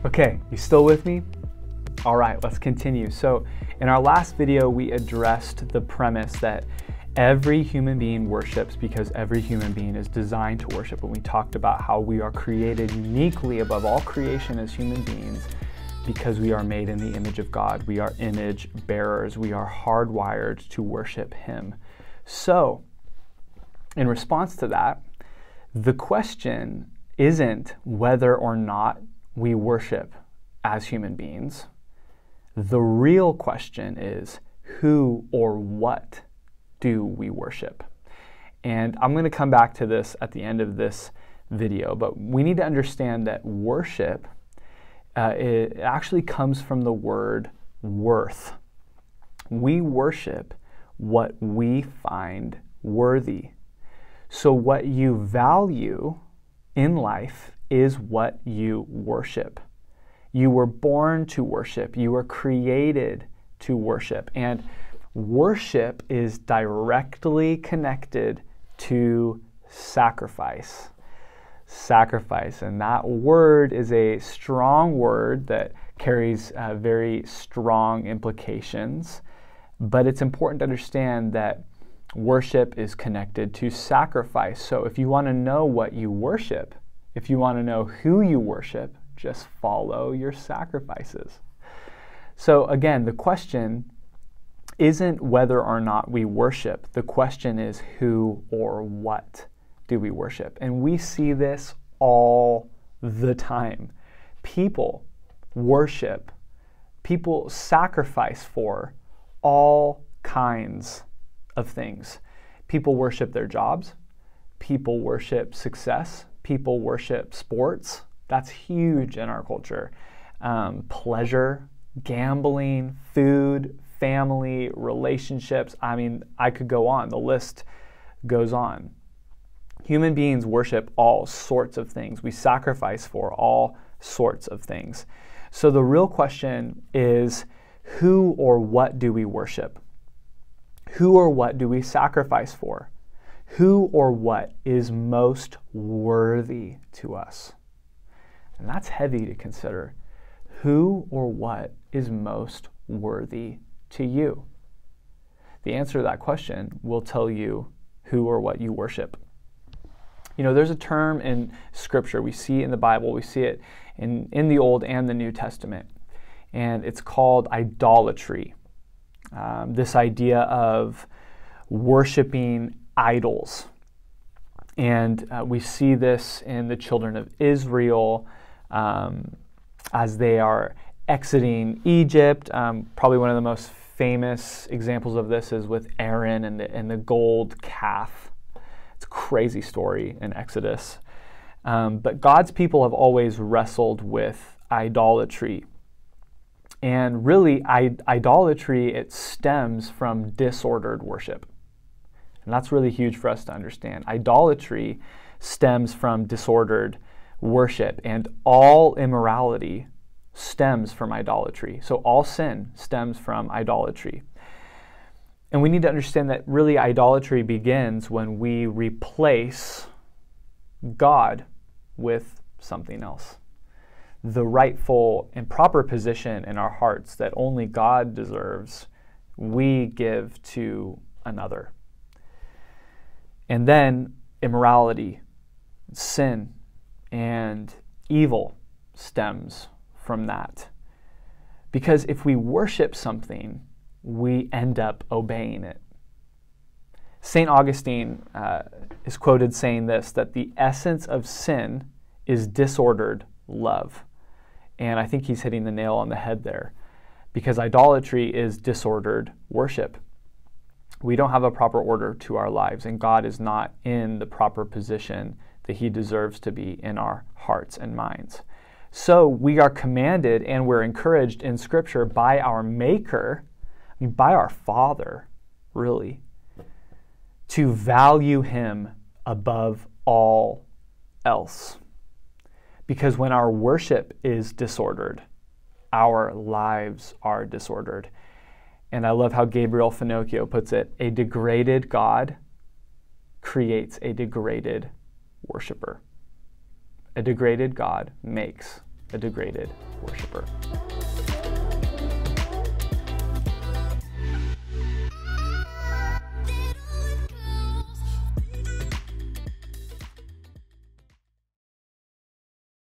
Okay, you still with me? All right, let's continue. So in our last video, we addressed the premise that every human being worships because every human being is designed to worship. And we talked about how we are created uniquely above all creation as human beings because we are made in the image of God. We are image bearers. We are hardwired to worship Him. So in response to that, the question isn't whether or not we worship as human beings. The real question is who or what do we worship? And I'm going to come back to this at the end of this video, but we need to understand that worship, it actually comes from the word worth. We worship what we find worthy. So what you value in life is what you worship. You were born to worship. You were created to worship. And worship is directly connected to sacrifice. Sacrifice. And that word is a strong word that carries very strong implications. But it's important to understand that worship is connected to sacrifice. So if you want to know what you worship, if you want to know who you worship, just follow your sacrifices. So again, the question isn't whether or not we worship. The question is who or what do we worship? And we see this all the time. People worship, people sacrifice for all kinds of things. People worship their jobs. People worship success. People worship sports. That's huge in our culture. Pleasure, gambling, food, family, relationships. I mean, I could go on. The list goes on. Human beings worship all sorts of things. We sacrifice for all sorts of things. So the real question is, who or what do we worship? Who or what do we sacrifice for? Who or what is most worthy to us? And that's heavy to consider. Who or what is most worthy to you? The answer to that question will tell you who or what you worship. You know, there's a term in Scripture. We see it in the Bible. We see it in the Old and the New Testament. And it's called idolatry. This idea of worshiping idols. And we see this in the children of Israel as they are exiting Egypt. Probably one of the most famous examples of this is with Aaron and the gold calf. It's a crazy story in Exodus. But God's people have always wrestled with idolatry. And really, idolatry, it stems from disordered worship. And that's really huge for us to understand. Idolatry stems from disordered worship, and all immorality stems from idolatry. So all sin stems from idolatry. And we need to understand that really idolatry begins when we replace God with something else. The rightful and proper position in our hearts that only God deserves, we give to another. And then immorality, sin, and evil stems from that. Because if we worship something, we end up obeying it. St. Augustine is quoted saying this, that the essence of sin is disordered love. And I think he's hitting the nail on the head there, because idolatry is disordered worship. We don't have a proper order to our lives, and God is not in the proper position that He deserves to be in our hearts and minds. So we are commanded and we're encouraged in Scripture by our Maker, by our Father, really, to value Him above all else. Because when our worship is disordered, our lives are disordered. And I love how Gabriel Finocchio puts it, a degraded God creates a degraded worshiper. A degraded God makes a degraded worshiper.